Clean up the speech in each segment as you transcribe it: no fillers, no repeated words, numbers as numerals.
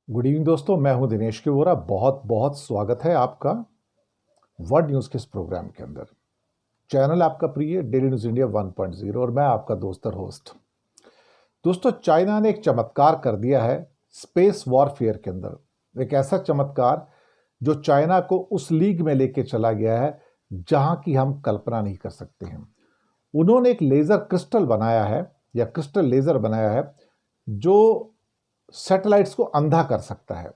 Good evening दोस्तों, मैं हूं दिनेश के वोरा। बहुत बहुत स्वागत है आपका वर्ल्ड न्यूज़ के इस प्रोग्राम के अंदर। चैनल आपका प्रिय डेली न्यूज़ इंडिया 1.0 और मैं आपका दोस्त और होस्ट। दोस्तों, चाइना ने एक चमत्कार कर दिया है स्पेस वॉरफेयर के अंदर। एक ऐसा चमत्कार जो चाइना को उस लीग में लेके चला गया है जहां की हम कल्पना नहीं कर सकते हैं। उन्होंने एक लेज़र क्रिस्टल बनाया है या क्रिस्टल लेज़र बनाया है जो सैटेलाइट्स को अंधा कर सकता है।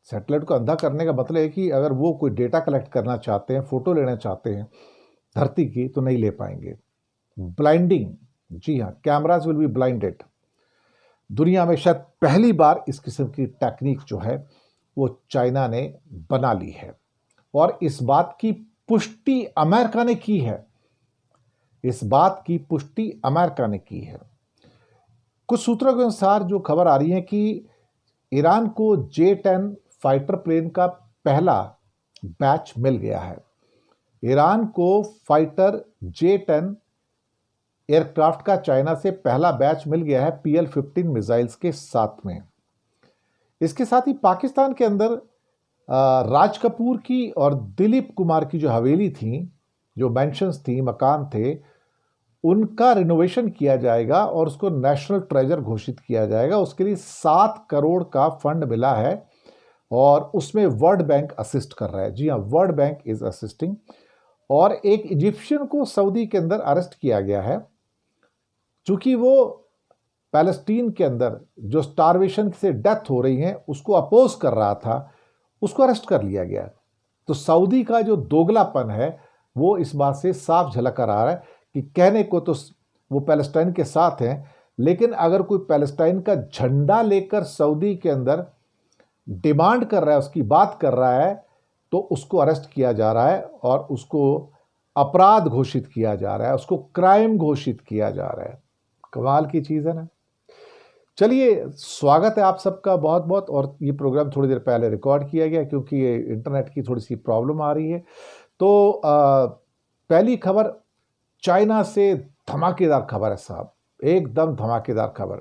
सैटेलाइट को अंधा करने का मतलब है कि अगर वो कोई डेटा कलेक्ट करना चाहते हैं, फोटो लेना चाहते हैं धरती की, तो नहीं ले पाएंगे। ब्लाइंडिंग, जी हाँ, कैमराज विल बी ब्लाइंडेड। दुनिया में शायद पहली बार इस किस्म की टेक्निक जो है वो चाइना ने बना ली है और इस बात की पुष्टि अमेरिका ने की है। इस बात की पुष्टि अमेरिका ने की है। कुछ सूत्रों के अनुसार जो खबर आ रही है कि ईरान को J-10 फाइटर प्लेन का पहला बैच मिल गया है। ईरान को फाइटर J-10 एयरक्राफ्ट का चाइना से पहला बैच मिल गया है PL-15 मिसाइल्स के साथ में। इसके साथ ही पाकिस्तान के अंदर राज कपूर की और दिलीप कुमार की जो हवेली थी, जो मैंशंस थी, मकान थे, उनका रिनोवेशन किया जाएगा और उसको नेशनल ट्रेजर घोषित किया जाएगा। उसके लिए 7 करोड़ का फंड मिला है और उसमें वर्ल्ड बैंक असिस्ट कर रहा है। जी हाँ, वर्ल्ड बैंक इज असिस्टिंग। और एक इजिप्शियन को सऊदी के अंदर अरेस्ट किया गया है, चूंकि वो पैलेस्टीन के अंदर जो स्टारवेशन से डेथ हो रही है उसको अपोज कर रहा था, उसको अरेस्ट कर लिया गया। तो सऊदी का जो दोगलापन है वो इस बात से साफ झलक कर आ रहा है कि कहने को तो वो पैलेस्टाइन के साथ हैं, लेकिन अगर कोई पैलेस्टाइन का झंडा लेकर सऊदी के अंदर डिमांड कर रहा है, उसकी बात कर रहा है, तो उसको अरेस्ट किया जा रहा है और उसको अपराध घोषित किया जा रहा है, उसको क्राइम घोषित किया जा रहा है। कमाल की चीज़ है ना। चलिए, स्वागत है आप सबका बहुत बहुत। और ये प्रोग्राम थोड़ी देर पहले रिकॉर्ड किया गया क्योंकि ये इंटरनेट की थोड़ी सी प्रॉब्लम आ रही है। तो पहली खबर चाइना से धमाकेदार खबर है साहब, एकदम धमाकेदार खबर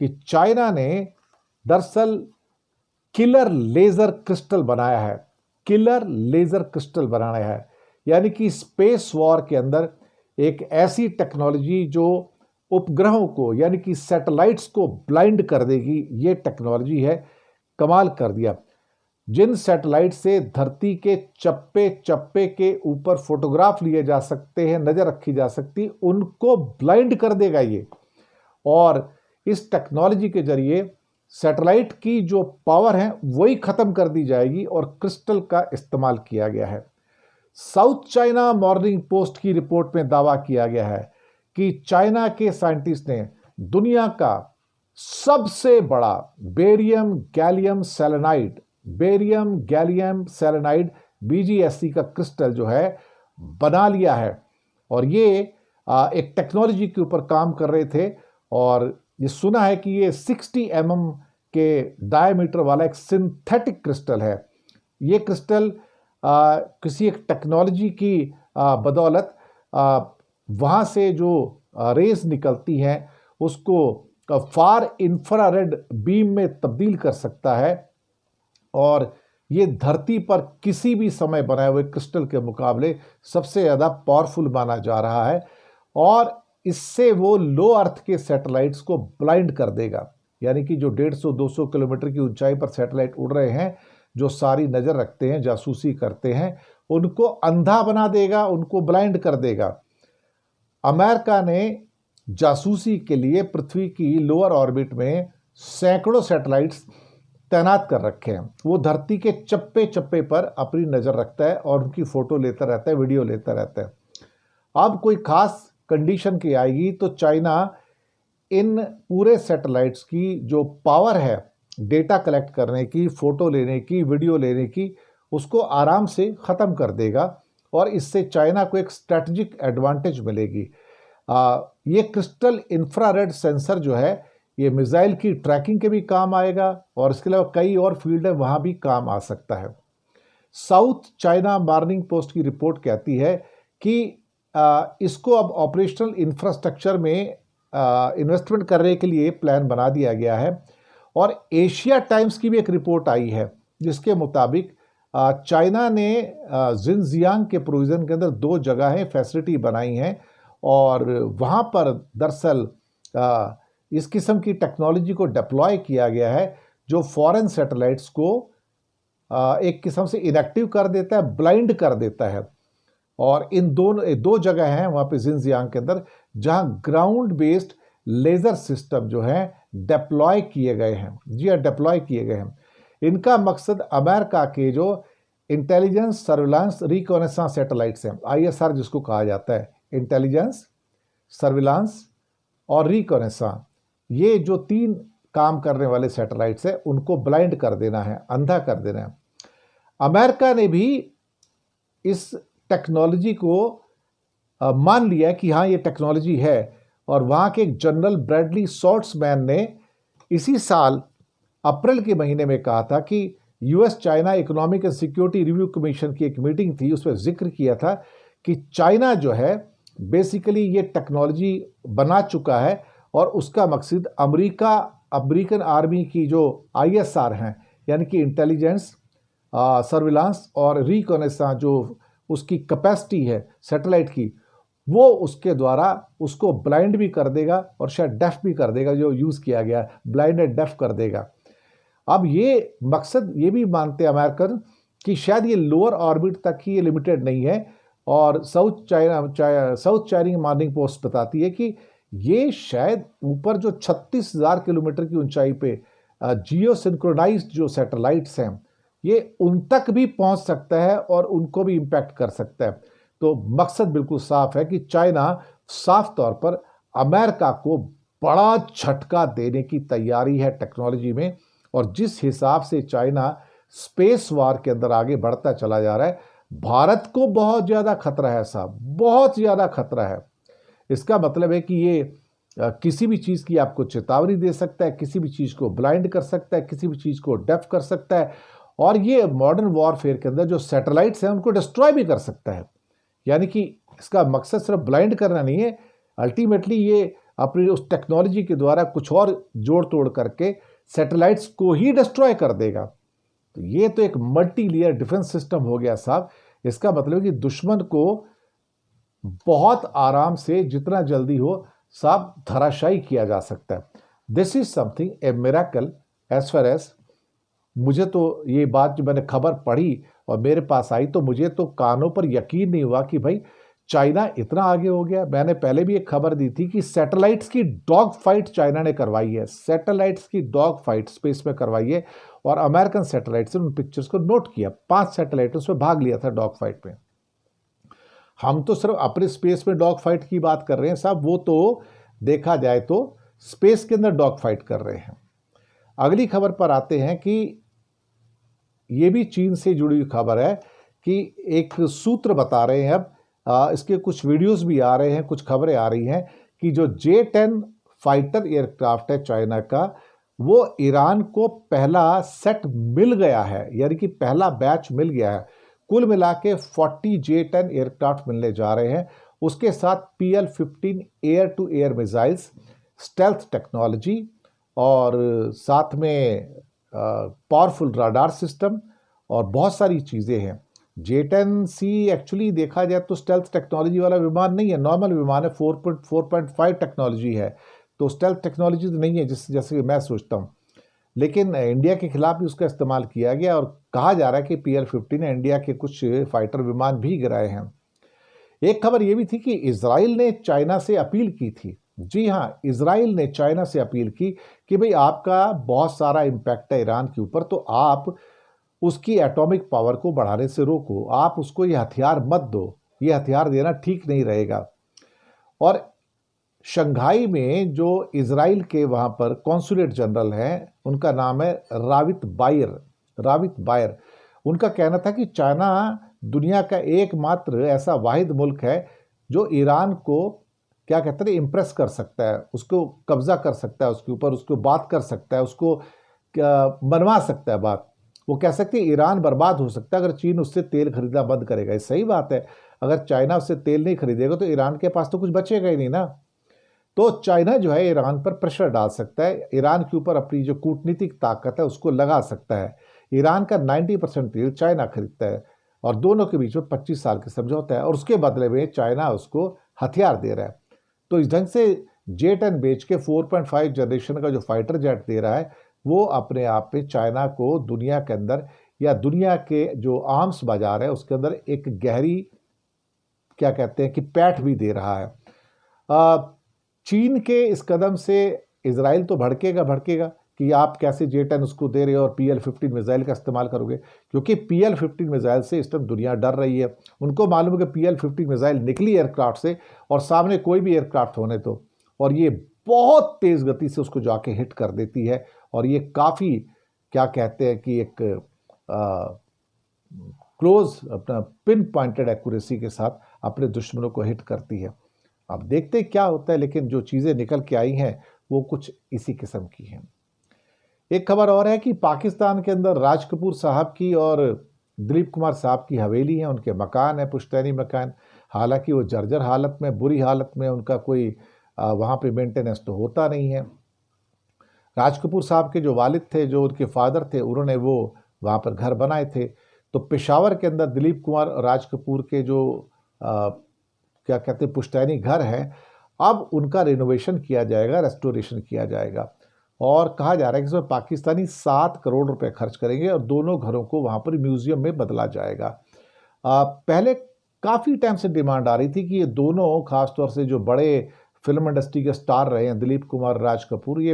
कि चाइना ने दरअसल किलर लेजर क्रिस्टल बनाया है। किलर लेजर क्रिस्टल बनाया है यानी कि स्पेस वॉर के अंदर एक ऐसी टेक्नोलॉजी जो उपग्रहों को यानी कि सैटेलाइट्स को ब्लाइंड कर देगी, ये टेक्नोलॉजी है। कमाल कर दिया। जिन सैटेलाइट से धरती के चप्पे चप्पे के ऊपर फोटोग्राफ लिए जा सकते हैं, नजर रखी जा सकती, उनको ब्लाइंड कर देगा ये। और इस टेक्नोलॉजी के जरिए सैटेलाइट की जो पावर है वही खत्म कर दी जाएगी और क्रिस्टल का इस्तेमाल किया गया है। साउथ चाइना मॉर्निंग पोस्ट की रिपोर्ट में दावा किया गया है कि चाइना के साइंटिस्ट ने दुनिया का सबसे बड़ा बेरियम गैलियम सेलेनाइड BGSC का क्रिस्टल जो है बना लिया है। और ये एक टेक्नोलॉजी के ऊपर काम कर रहे थे और ये सुना है कि ये 60 mm के डायमीटर वाला एक सिंथेटिक क्रिस्टल है। ये क्रिस्टल किसी एक टेक्नोलॉजी की बदौलत वहाँ से जो रेज निकलती हैं उसको फार इंफ्रारेड बीम में तब्दील कर सकता है और ये धरती पर किसी भी समय बनाए हुए क्रिस्टल के मुकाबले सबसे ज़्यादा पावरफुल माना जा रहा है। और इससे वो लो अर्थ के सैटेलाइट्स को ब्लाइंड कर देगा, यानी कि जो 150-200 किलोमीटर की ऊंचाई पर सैटेलाइट उड़ रहे हैं, जो सारी नज़र रखते हैं, जासूसी करते हैं, उनको अंधा बना देगा, उनको ब्लाइंड कर देगा। अमेरिका ने जासूसी के लिए पृथ्वी की लोअर ऑर्बिट में सैकड़ों सैटेलाइट्स तैनात कर रखे हैं। वो धरती के चप्पे चप्पे पर अपनी नज़र रखता है और उनकी फ़ोटो लेता रहता है, वीडियो लेता रहता है। अब कोई ख़ास कंडीशन की आएगी तो चाइना इन पूरे सैटेलाइट्स की जो पावर है डेटा कलेक्ट करने की, फ़ोटो लेने की, वीडियो लेने की, उसको आराम से ख़त्म कर देगा और इससे चाइना को एक स्ट्रैटेजिक एडवांटेज मिलेगी। ये क्रिस्टल इंफ्रारेड सेंसर जो है ये मिसाइल की ट्रैकिंग के भी काम आएगा और इसके अलावा कई और फील्ड है वहाँ भी काम आ सकता है। साउथ चाइना मॉर्निंग पोस्ट की रिपोर्ट कहती है कि इसको अब ऑपरेशनल इंफ्रास्ट्रक्चर में इन्वेस्टमेंट करने के लिए प्लान बना दिया गया है और एशिया टाइम्स की भी एक रिपोर्ट आई है जिसके मुताबिक चाइना ने जिनजियांग के प्रोविजन के अंदर 2 जगहें फैसिलिटी बनाई हैं और वहाँ पर दरअसल इस किस्म की टेक्नोलॉजी को डिप्लॉय किया गया है जो फॉरेन सैटेलाइट्स को एक किस्म से इनएक्टिव कर देता है, ब्लाइंड कर देता है। और इन दोनों 2 जगह हैं वहाँ पे जिनजियांग के अंदर जहाँ ग्राउंड बेस्ड लेज़र सिस्टम जो है डिप्लॉय किए गए हैं। जी हाँ, डिप्लॉय किए गए हैं। इनका मकसद अमेरिका के जो इंटेलिजेंस सर्विलांस रिकॉनेसांस सैटेलाइट्स हैं, ISR जिसको कहा जाता है, इंटेलिजेंस सर्विलांस और रिकॉनेसांस, ये जो 3 काम करने वाले सैटेलाइट्स हैं उनको ब्लाइंड कर देना है, अंधा कर देना है। अमेरिका ने भी इस टेक्नोलॉजी को मान लिया कि हाँ ये टेक्नोलॉजी है और वहाँ के एक जनरल ब्रैडली शॉर्ट्समैन ने इसी साल अप्रैल के महीने में कहा था कि US China economic and security review commission की एक मीटिंग थी, उसमें जिक्र किया था कि चाइना जो है बेसिकली ये टेक्नोलॉजी बना चुका है और उसका मकसद अमेरिकन आर्मी की जो ISR हैं यानी कि इंटेलिजेंस सर्विलांस और रिकॉनेसांस जो उसकी कैपेसिटी है सैटेलाइट की, वो उसके द्वारा उसको ब्लाइंड भी कर देगा और शायद डेफ भी कर देगा, जो यूज़ किया गया ब्लाइंड एंड डेफ कर देगा। अब ये मकसद ये भी मानते हैं अमेरिकन कि शायद ये लोअर ऑर्बिट तक ही ये लिमिटेड नहीं है और साउथ चाइना मॉर्निंग पोस्ट बताती है कि ये शायद ऊपर जो 36,000 किलोमीटर की ऊंचाई पे जियो सिंक्रोनाइज्ड जो सैटेलाइट्स हैं ये उन तक भी पहुंच सकता है और उनको भी इम्पैक्ट कर सकता है। तो मकसद बिल्कुल साफ है कि चाइना साफ तौर पर अमेरिका को बड़ा झटका देने की तैयारी है टेक्नोलॉजी में। और जिस हिसाब से चाइना स्पेस वार के अंदर आगे बढ़ता चला जा रहा है, भारत को बहुत ज़्यादा खतरा है साहब, बहुत ज़्यादा खतरा है। इसका मतलब है कि ये किसी भी चीज़ की आपको चेतावनी दे सकता है, किसी भी चीज़ को ब्लाइंड कर सकता है, किसी भी चीज़ को डेफ कर सकता है और ये मॉडर्न वॉरफेयर के अंदर जो सैटेलाइट्स हैं उनको डिस्ट्रॉय भी कर सकता है। यानी कि इसका मकसद सिर्फ ब्लाइंड करना नहीं है, अल्टीमेटली ये अपनी उस टेक्नोलॉजी के द्वारा कुछ और जोड़ तोड़ करके सैटेलाइट्स को ही डिस्ट्रॉय कर देगा। तो ये तो एक मल्टी लेयर डिफेंस सिस्टम हो गया साहब। इसका मतलब है कि दुश्मन को बहुत आराम से जितना जल्दी हो साहब धराशायी किया जा सकता है। This is something a miracle as far as मुझे तो ये बात जो मैंने खबर पढ़ी और मेरे पास आई तो मुझे तो कानों पर यकीन नहीं हुआ कि भाई चाइना इतना आगे हो गया। मैंने पहले भी एक खबर दी थी कि सैटेलाइट्स की डॉग फाइट चाइना ने करवाई है, सैटेलाइट्स की डॉग फाइट स्पेस में करवाई है और अमेरिकन सैटेलाइट्स ने उन पिक्चर्स को नोट किया। 5 सैटेलाइट उसमें भाग लिया था डॉग फाइट में। हम तो सिर्फ अपने स्पेस में डॉग फाइट की बात कर रहे हैं साहब, वो तो देखा जाए तो स्पेस के अंदर डॉग फाइट कर रहे हैं। अगली खबर पर आते हैं कि ये भी चीन से जुड़ी हुई खबर है कि एक सूत्र बता रहे हैं, अब इसके कुछ वीडियोस भी आ रहे हैं, कुछ खबरें आ रही हैं कि जो J-10 फाइटर एयरक्राफ्ट है चाइना का, वो ईरान को पहला सेट मिल गया है, यानी कि पहला बैच मिल गया है। कुल मिला के 40 J-10 एयरक्राफ्ट मिलने जा रहे हैं। उसके साथ PL-15 air to air missiles, stealth technology और साथ में पावरफुल राडार सिस्टम और बहुत सारी चीज़ें हैं। J-10C एक्चुअली देखा जाए तो स्टेल्थ टेक्नोलॉजी वाला विमान नहीं है, नॉर्मल विमान है, 4.5 टेक्नोलॉजी है, तो स्टेल्थ टेक्नोलॉजी तो नहीं है जैसे कि मैं सोचता हूँ। लेकिन इंडिया के खिलाफ भी उसका इस्तेमाल किया गया और कहा जा रहा है कि PL-15 ने इंडिया के कुछ फाइटर विमान भी गिराए हैं। एक खबर यह भी थी कि इजराइल ने चाइना से अपील की थी, जी हाँ, इजराइल ने चाइना से अपील की कि भाई आपका बहुत सारा इम्पैक्ट है ईरान के ऊपर, तो आप उसकी एटॉमिक पावर को बढ़ाने से रोको, आप उसको ये हथियार मत दो, ये हथियार देना ठीक नहीं रहेगा। और शंघाई में जो इजराइल के वहाँ पर कॉन्सुलेट जनरल हैं, उनका नाम है रावित बायर। उनका कहना था कि चाइना दुनिया का एकमात्र ऐसा वाहिद मुल्क है जो ईरान को क्या कहते हैं इम्प्रेस कर सकता है, उसको कब्जा कर सकता है, उसके ऊपर उसको बात कर सकता है, उसको मनवा सकता है बात। वो कह सकते हैं ईरान बर्बाद हो सकता है अगर चीन उससे तेल खरीदना बंद करेगा। ये सही बात है, अगर चाइना उससे तेल नहीं खरीदेगा तो ईरान के पास तो कुछ बचेगा ही नहीं ना। तो चाइना जो है ईरान पर प्रेशर डाल सकता है, ईरान के ऊपर अपनी जो कूटनीतिक ताकत है उसको लगा सकता है। ईरान का 90% तेल चाइना खरीदता है और दोनों के बीच में 25 साल का समझौता है और उसके बदले में चाइना उसको हथियार दे रहा है। तो इस ढंग से J-10 बेच के 4.5 जनरेशन का जो फाइटर जेट दे रहा है वो अपने आप में चाइना को दुनिया के अंदर या दुनिया के जो आर्म्स बाजार है उसके अंदर एक गहरी क्या कहते हैं कि पैठ भी दे रहा है। चीन के इस कदम से इजराइल तो भड़केगा कि आप कैसे J-10 उसको दे रहे हो और PL-15 मिसाइल का इस्तेमाल करोगे, क्योंकि PL-15 मिसाइल से इस टाइम दुनिया डर रही है। उनको मालूम है कि PL-15 मिसाइल निकली एयरक्राफ्ट से और सामने कोई भी एयरक्राफ्ट होने तो, और ये बहुत तेज गति से उसको जाके हिट कर देती है और ये काफ़ी क्या कहते हैं कि एक क्लोज अपना पिन पॉइंटेड एक्यूरेसी के साथ अपने दुश्मनों को हिट करती है। अब देखते हैं क्या होता है, लेकिन जो चीज़ें निकल के आई हैं वो कुछ इसी किस्म की हैं। एक खबर और है कि पाकिस्तान के अंदर राज कपूर साहब की और दिलीप कुमार साहब की हवेली है, उनके मकान है, पुश्तैनी मकान। हालांकि वो जर्जर हालत में, बुरी हालत में, उनका कोई वहाँ पे मेंटेनेंस तो होता नहीं है। राज कपूर साहब के जो वालिद थे, जो उनके फादर थे, उन्होंने वो वहाँ पर घर बनाए थे। तो पेशावर के अंदर दिलीप कुमार और राज कपूर के जो क्या कहते हैं पुश्तैनी घर है, अब उनका रिनोवेशन किया जाएगा, रेस्टोरेशन किया जाएगा और कहा जा रहा है कि इसमें पाकिस्तानी 7 करोड़ रुपए खर्च करेंगे और दोनों घरों को वहाँ पर म्यूजियम में बदला जाएगा। पहले काफ़ी टाइम से डिमांड आ रही थी कि ये दोनों, खासतौर से जो बड़े फिल्म इंडस्ट्री के स्टार रहे हैं दिलीप कुमार, राज कपूर, ये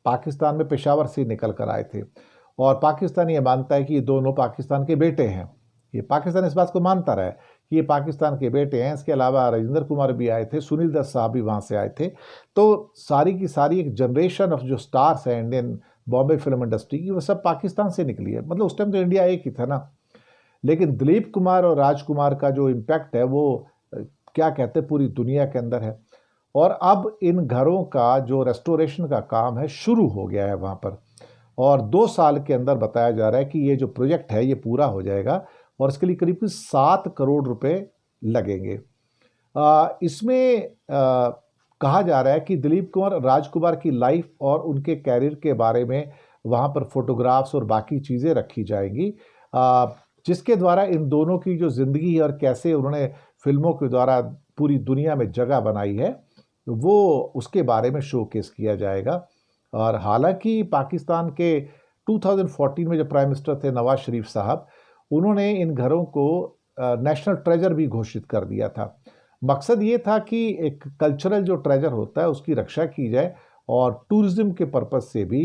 पाकिस्तान में पेशावर से निकल कर आए थे और पाकिस्तान ये मानता है कि ये दोनों पाकिस्तान के बेटे हैं। ये पाकिस्तान इस बात को मानता रहा है कि ये पाकिस्तान के बेटे हैं। इसके अलावा राजेंद्र कुमार भी आए थे, सुनील दत्त साहब भी वहाँ से आए थे। तो सारी की सारी एक जनरेशन ऑफ जो स्टार्स हैं इंडियन बॉम्बे फिल्म इंडस्ट्री की, वो सब पाकिस्तान से निकली है। मतलब उस टाइम तो इंडिया एक ही था ना। लेकिन दिलीप कुमार और राजकुमार का जो इम्पैक्ट है वो क्या कहते हैं पूरी दुनिया के अंदर है और अब इन घरों का जो रेस्टोरेशन का काम है शुरू हो गया है वहाँ पर और 2 साल के अंदर बताया जा रहा है कि ये जो प्रोजेक्ट है ये पूरा हो जाएगा और इसके लिए करीब 7 करोड़ रुपए लगेंगे। इसमें कहा जा रहा है कि दिलीप कुमार राजकुमार की लाइफ और उनके कैरियर के बारे में वहाँ पर फोटोग्राफ्स और बाकी चीज़ें रखी जाएंगी, जिसके द्वारा इन दोनों की जो ज़िंदगी है और कैसे उन्होंने फिल्मों के द्वारा पूरी दुनिया में जगह बनाई है वो उसके बारे में शोकेस किया जाएगा। और हालांकि पाकिस्तान के 2014 में जो प्राइम मिनिस्टर थे नवाज शरीफ साहब, उन्होंने इन घरों को नेशनल ट्रेजर भी घोषित कर दिया था। मकसद ये था कि एक कल्चरल जो ट्रेजर होता है उसकी रक्षा की जाए और टूरिज्म के पर्पज़ से भी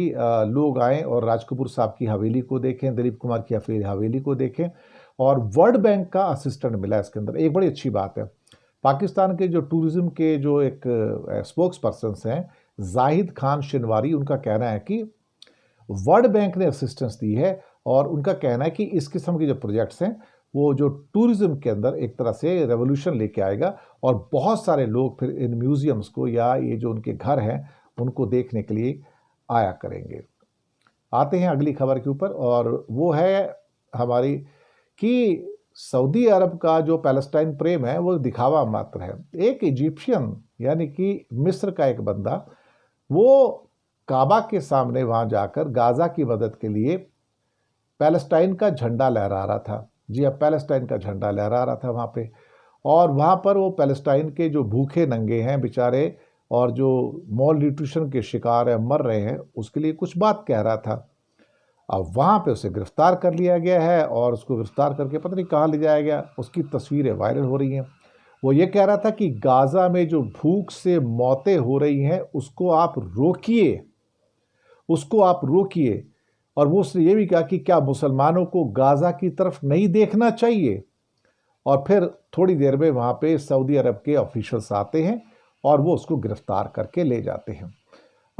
लोग आएँ और राज कपूर साहब की हवेली को देखें, दिलीप कुमार की हवेली को देखें। और वर्ल्ड बैंक का असिस्टेंट मिला इसके अंदर, एक बड़ी अच्छी बात है। पाकिस्तान के जो टूरिज्म के जो एक स्पोक्स पर्सन्स हैं जाहिद खान शिनवारी, उनका कहना है कि वर्ल्ड बैंक ने असिस्टेंस दी है और उनका कहना है कि इस किस्म के जो प्रोजेक्ट्स हैं वो जो टूरिज्म के अंदर एक तरह से रेवोल्यूशन लेके आएगा और बहुत सारे लोग फिर इन म्यूजियम्स को या ये जो उनके घर हैं उनको देखने के लिए आया करेंगे। आते हैं अगली खबर के ऊपर और वो है हमारी कि सऊदी अरब का जो पैलेस्टाइन प्रेम है वो दिखावा मात्र है। एक इजिप्शियन यानी कि मिस्र का एक बंदा, वो काबा के सामने वहाँ जाकर गाज़ा की मदद के लिए पैलेस्टाइन का झंडा लहरा रहा था। जी हाँ, पैलेस्टाइन का झंडा लहरा रहा था वहाँ पे और वहाँ पर वो पैलेस्टाइन के जो भूखे नंगे हैं बेचारे और जो मॉल न्यूट्रिशन के शिकार हैं, मर रहे हैं, उसके लिए कुछ बात कह रहा था। अब वहाँ पे उसे गिरफ्तार कर लिया गया है और उसको गिरफ्तार करके पता नहीं कहाँ ले जाया गया। उसकी तस्वीरें वायरल हो रही हैं। वो ये कह रहा था कि गाज़ा में जो भूख से मौतें हो रही हैं उसको आप रोकिए, उसको आप रोकिए। और वो उसने ये भी कहा कि क्या मुसलमानों को गाज़ा की तरफ नहीं देखना चाहिए। और फिर थोड़ी देर में वहाँ पे सऊदी अरब के ऑफिशियल्स आते हैं और वो उसको गिरफ्तार करके ले जाते हैं।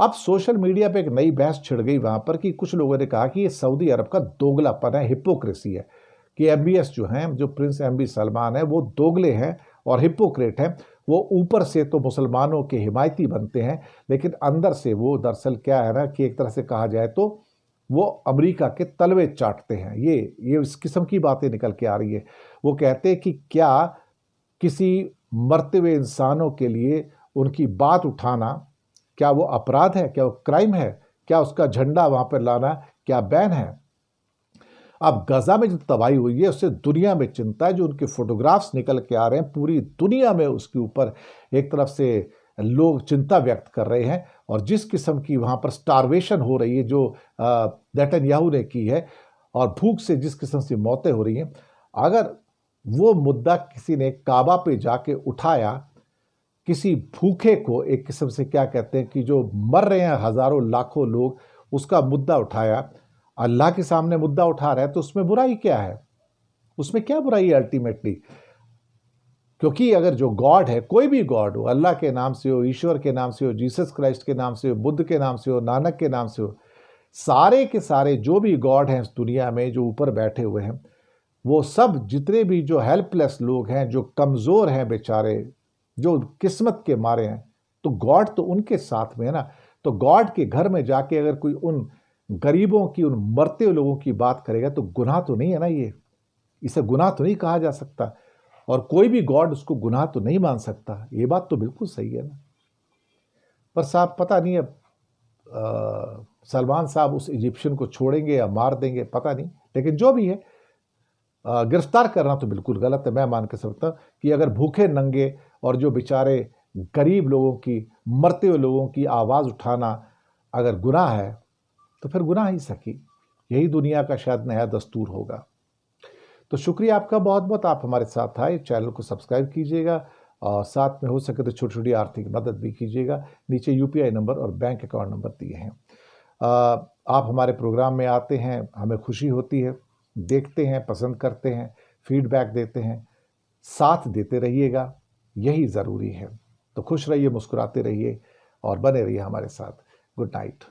अब सोशल मीडिया पे एक नई बहस छिड़ गई वहाँ पर कि कुछ लोगों ने कहा कि ये सऊदी अरब का दोगलापन है, हिपोक्रेसी है, कि MBS जो हैं, जो प्रिंस MB सलमान है, वो दोगले हैं और हिपोक्रेट हैं। वो ऊपर से तो मुसलमानों के हिमायती बनते हैं लेकिन अंदर से वो दरअसल क्या है ना कि एक तरह से कहा जाए तो वो अमेरिका के तलवे चाटते हैं। ये इस किस्म की बातें निकल के आ रही है। वो कहते हैं कि क्या किसी मरते हुए इंसानों के लिए उनकी बात उठाना क्या वो अपराध है, क्या वो क्राइम है, क्या उसका झंडा वहाँ पर लाना क्या बैन है? अब गजा में जो तबाही हुई है उससे दुनिया में चिंता है। जो उनके फोटोग्राफ्स निकल के आ रहे हैं पूरी दुनिया में उसके ऊपर एक तरफ से लोग चिंता व्यक्त कर रहे हैं, और जिस किस्म की वहाँ पर स्टारवेशन हो रही है जो नेतन्याहू ने की है, और भूख से जिस किस्म से मौतें हो रही हैं, अगर वो मुद्दा किसी ने काबा पे जाके उठाया, किसी भूखे को एक किस्म से क्या कहते हैं कि जो मर रहे हैं हजारों लाखों लोग, उसका मुद्दा उठाया, अल्लाह के सामने मुद्दा उठा रहा है, तो उसमें बुराई क्या है? उसमें क्या बुराई है अल्टीमेटली? क्योंकि अगर जो गॉड है, कोई भी गॉड हो, अल्लाह के नाम से हो, ईश्वर के नाम से हो, जीसस क्राइस्ट के नाम से हो, बुद्ध के नाम से हो, नानक के नाम से हो, सारे के सारे जो भी गॉड हैं इस दुनिया में जो ऊपर बैठे हुए हैं, वो सब जितने भी जो हेल्पलेस लोग हैं, जो कमज़ोर हैं बेचारे, जो किस्मत के मारे हैं, तो गॉड तो उनके साथ में है ना। तो गॉड के घर में जाके अगर कोई उन गरीबों की, उन मरते हुए लोगों की बात करेगा तो गुनाह तो नहीं है ना, ये इसे गुनाह तो नहीं कहा जा सकता, और कोई भी गॉड उसको गुनाह तो नहीं मान सकता। ये बात तो बिल्कुल सही है ना। पर साहब पता नहीं अब सलमान साहब उस इजिप्शियन को छोड़ेंगे या मार देंगे, पता नहीं, लेकिन जो भी है गिरफ्तार करना तो बिल्कुल गलत है। मैं मान के समझता कि अगर भूखे नंगे और जो बेचारे गरीब लोगों की, मरते हुए लोगों की आवाज़ उठाना अगर गुनाह है, तो फिर गुनाह ही सकी। यही दुनिया का शायद नया दस्तूर होगा। तो शुक्रिया आपका बहुत बहुत, आप हमारे साथ आए। चैनल को सब्सक्राइब कीजिएगा, और साथ में हो सके तो छोटी छोटी आर्थिक मदद भी कीजिएगा। नीचे यूपीआई नंबर और बैंक अकाउंट नंबर दिए हैं। आप हमारे प्रोग्राम में आते हैं, हमें खुशी होती है, देखते हैं, पसंद करते हैं, फीडबैक देते हैं, साथ देते रहिएगा, यही ज़रूरी है। तो खुश रहिए, मुस्कुराते रहिए और बने रहिए हमारे साथ। Good night.